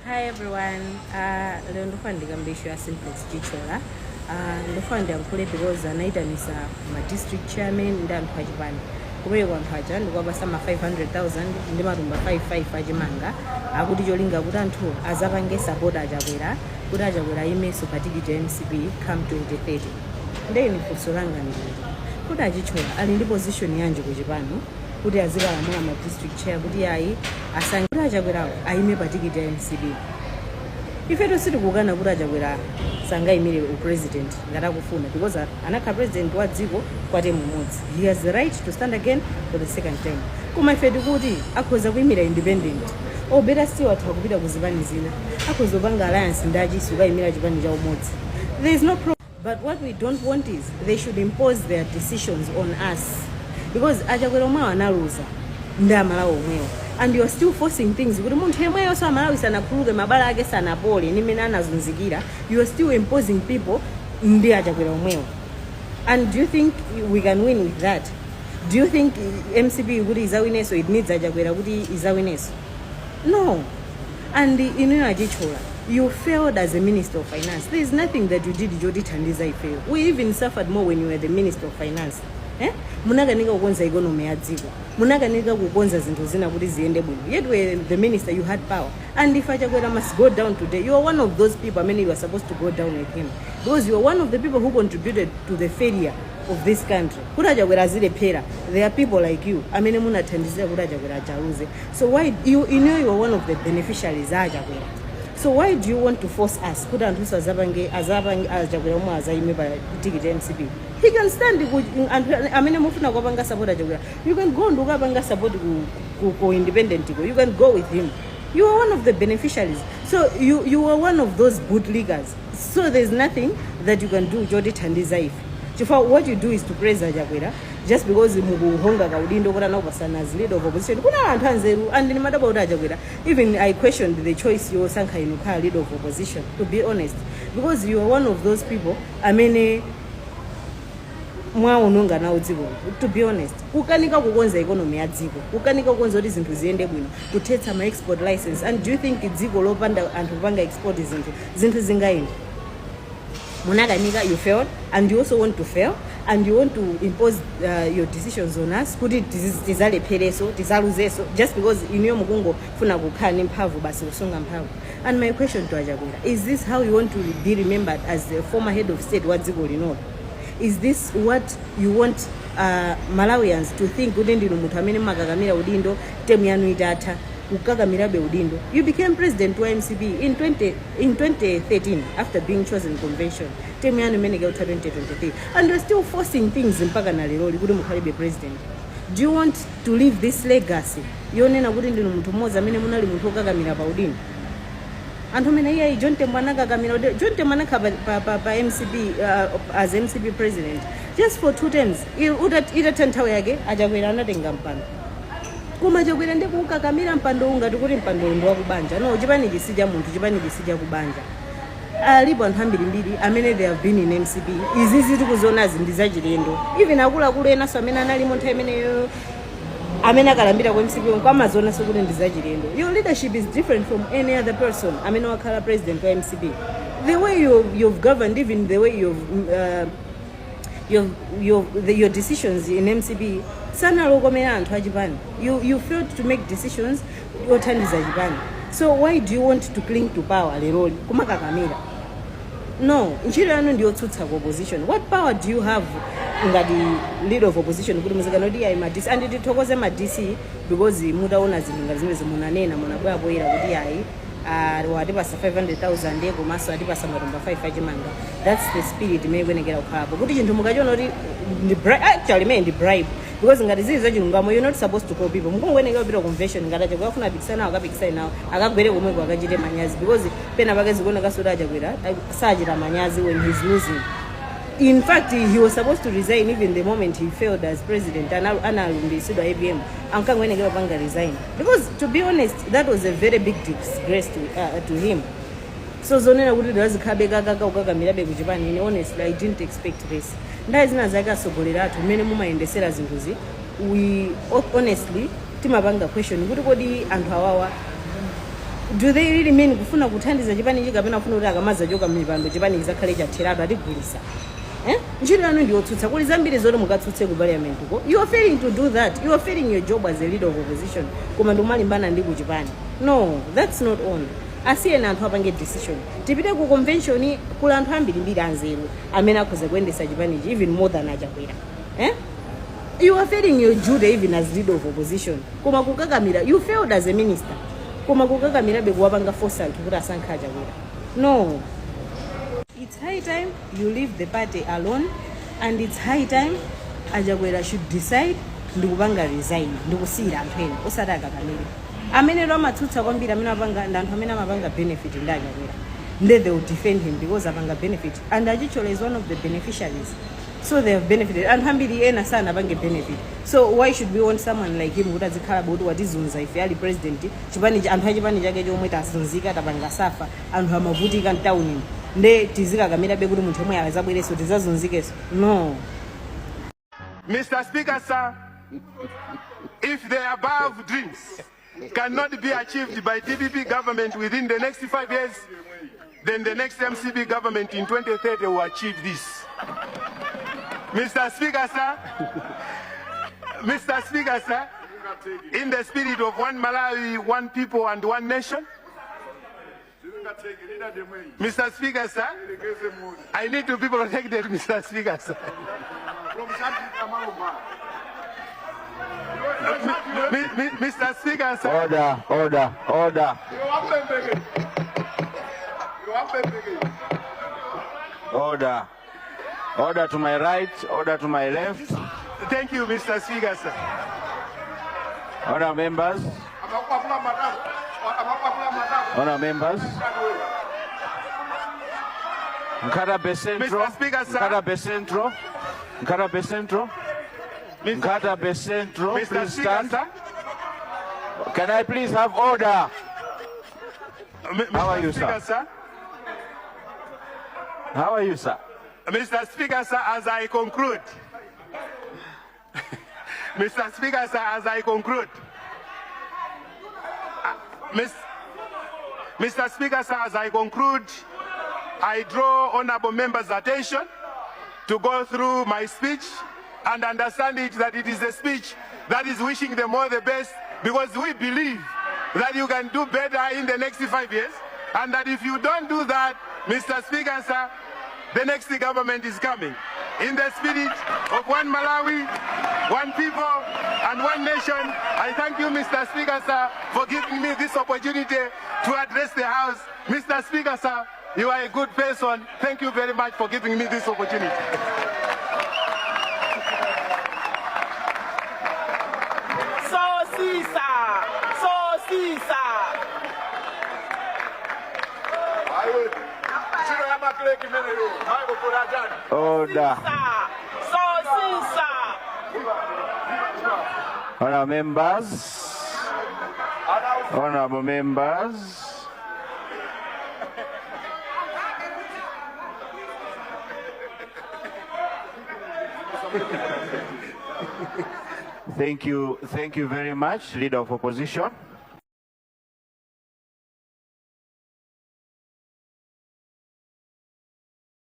Hi everyone. Leo ndofuna ndikambisho ya Simplex Chithyola. Ndofuna ndiyankhule because anaitanisa ma district chairman ndi anthu achipani. Kumene anthu aja ndikwapasa ma 500,000 ndi matumba 55 achimanga. Akuti cholinga kuti anthu azapange support Chakwera kuti Chakwera imeso patikiti ya MCP come 2030. Ndeni funso langa ndili. Kuti Chithyola ali ndi position yanji kuchipani kuti azikalamula ma district chair kuti ayi asangira Chakwera aime patikiti ya MCP. Ifeto sitikukana kuti Chakwera sangaimire president ngatakufuna because anakha president wa dziko kwa term imodzi. He has the right to stand again for the second term. Koma ifeto kuti akhoza kuimira independent. Better still atha kupita kuzipani zina. Akhoza kupanga alliance ndi achisu kaimira chipani cha umodzi. There is no problem. But what we don't want is they should impose their decisions on us. Because Chakwera omwe analuza ndi amalawi omwewo. And you are still forcing things. Kuti munthu yemweyo so amalawi sanakhuluke mabala ake sanapole ni mene anazunzikira. You are still imposing people ndi Chakwera omwewo. And do you think we can win with that? Do you think MCP kuti izawineso it needs Chakwera kuti izawineso? No. And inuyo Chithyola, you failed as a Minister of Finance. There is nothing that you did jotithandiza ifail. We even suffered more when you were the Minister of Finance. Munakanika kukonza economy ya dziko. Munakanika kukonza zinthu zina kuti ziyende bwino. Yet when the minister you had power. And if Chakwera must go down today, you are one of those people. I mean, you are supposed to go down with him because you are one of the people who contributed to the failure of this country. Kuti Chakwera zilephera. There are people like you. I mean, munathandizira kuti Chakwera achaluze. So why you know you are one of the beneficiaries of Chakwera. So why do you want to force us? Kuti anthu azapange Chakwera omwe azaime pa ticket MCP. He can stand amene mufuna kupanga support Chakwera. You can go and ukapanga support ku independent. You can go with him. You are one of the beneficiaries. So you are one of those bootleggers. So there's nothing that you can do jodi thandiza ife. What you do is to praise Chakwera just because mukuhonga kaudindo kuti anakupasana as leader of opposition. Kuna anthu anzeru and ni madaba kuti Chakwera. Even I questioned the choice yosankha inu khala leader of opposition, to be honest, because you are one of those people amene mwaunonga nawo dziko. To be honest, kukanika kukonza economy ya dziko, kukanika kukonza kuti zinthu ziyende bwino, kuthetsa ma export license. And do you think dziko lopanda anthu kupanga export zinthu zingayenda? Munakanika, you failed, and you also want to fail, and you want to impose your decisions on us kuti tizalephereso tizaluzeso just because iniyo mukungo funa kukhala ni mphamvu basi kusunga mphamvu. And my question to Chakwera, is this how you want to be remembered as the former head of state wa dziko lino? Is this what you want Malawians to think kuti ndinu munthu amene makakamira udindo temu yanu itatha kukakamirabe udindo? You became president wa MCP in 2013 after being chosen convention. Temu yanu imene ikutha 2023 and you're still forcing things mpaka na lero kuti mukhalibe president. Do you want to leave this legacy yonena kuti ndinu munthu mmodzi amene munali munthu okakamira pa udindo? Anthu amene iye John Tembo anakakamira John Tembo anakha pa MCP as MCP president just for 2 terms. Itatha nthawi yake Chakwera anatenga mpando. Koma Chakwera ndi kukakamira mpando ungati kuti mpando ndi wakubanja. No, chipani chisija munthu, chipani chisija kubanja. Alipo anthu ambirimbiri amene they have been in MCP. Izizi tikuzonazi ndi zachilendo. Even akuluakulu enaso amene analimo nthawi imeneyo amene akalambira kwa MCP kwa mazona so kuti ndi zachilendo. Your leadership is different from any other person amene wakhala president wa MCP. The way you've governed, even the way your decisions in MCP sana lokomera anthu achipani. You failed to make decisions othandiza chipani. So why do you want to cling to power leroli kumakakamira? No, ntchito yanu ndi yotsutsa ku opposition. What power do you have ngati leader of opposition kuti muzikanoti ayi ma DC? And tithokoze ma DC because mutaona zinthu ngati zimene munanena munabwera poyera kuti ayi watipasa 500,000 komanso atipasa matumba 5 achimanga. That's the spirit imene ikuyenekera kukhalapo kuti chinthu mukachiona kuti actually imene ndi bribe because ngati zili zachilungamo you're not supposed to call people. Mukungoyenekera kupita convention ngati Chakwera afuna apikisana nawo akapikisane nawo akagwere komweko akachite manyazi because pena pake zikuoneka soti Chakwera sachita manyazi when he's losing. In fact, he was supposed to resign even the moment he failed as president. Analumbisidwa ABM. Ankangwenekera panga resign. Because to be honest, that was a very big disgrace to him. So zonena kuti ndazikhabe kaka ukakamirabe kuchipani. Honestly, I didn't expect this. Ndaye zina zake asogoleratu mmene mumayendesera zinthuzi. We honestly timapanga question kuti kodi anthu awawa Do they really mean kufuna kuthandiza chipani chikapena kufuna kuti akamaza choka mipando chipani chizakhale chatheratu atigulisa? Ntchito yanu ndiyotsutsa kuli zambiri zoti mukatsutse ku parliament ko. You are failing to do that. You are failing your job as a leader of opposition. Koma ndomalimbana ndi ku chipani. No, that's not on. Asiyeni anthu apange decision. Tipite ku convention kula anthu ambirimbiri anzeru amene akhoza kuyendesa chipani even more than Chakwera. You are failing your duty even as leader of opposition. Koma kukakamira, you failed as a minister. Koma kukakamira bekuwapanga force anthu kuti asankha Chakwera. No. It's high time you leave the party alone, and it's high time Chakwera should decide ndikupanga resign, ndikusiyira anthu ena osati akakamire. Amene amatsutsa kwambiri amene apanga ndanthu amene amapanga benefit ndi Chakwera. They will defend him because apanga benefit, and Chichola is one of the beneficiaries. So they have benefited. And hambiri ena sana bange benefit. So why should we want someone like him who doesn't care about what is unza if yali president? Chipani chipani chake chomwe tasinzika tabanga safa anthu amavutika ntawuni. Nde tizika kamera be kuti munthu omwe azabwereso tizazunzikeso. No. Mr. Speaker, sir, if the above dreams cannot be achieved by DPP government within the next 5 years, then the next MCB government in 2030 will achieve this. Mr. Speaker, sir, in the spirit of one Malawi, one people, and one nation, Mr. Speaker, sir, I need to be protected, Mr. Speaker, sir. Mr. Speaker, sir. Order. Order to my right, order to my left. Thank you, Mr. Speaker, sir. Order members. Nkata Besentro. Mr. Speaker, sir. Nkata Besentro, Mr. please Speaker, stand. sir. Can I please have order? How are you, Speaker, sir? How are you, sir? Mr. Speaker, sir, as I conclude. Mr. Speaker, sir, as I conclude. Mr. Speaker, sir, as I conclude, I draw honorable members' attention to go through my speech and understand it that it is a speech that is wishing them all the best, because we believe that you can do better in the next 5 years, and that if you don't do that, Mr. Speaker, sir, the next government is coming. In the spirit of one Malawi, one people, and one nation, I thank you, Mr. Speaker, sir, for giving me this opportunity to address the House. Mr. Speaker, sir, you are a good person. Thank you very much for giving me this opportunity. Order. Honorable members. Thank you very much, Leader of Opposition.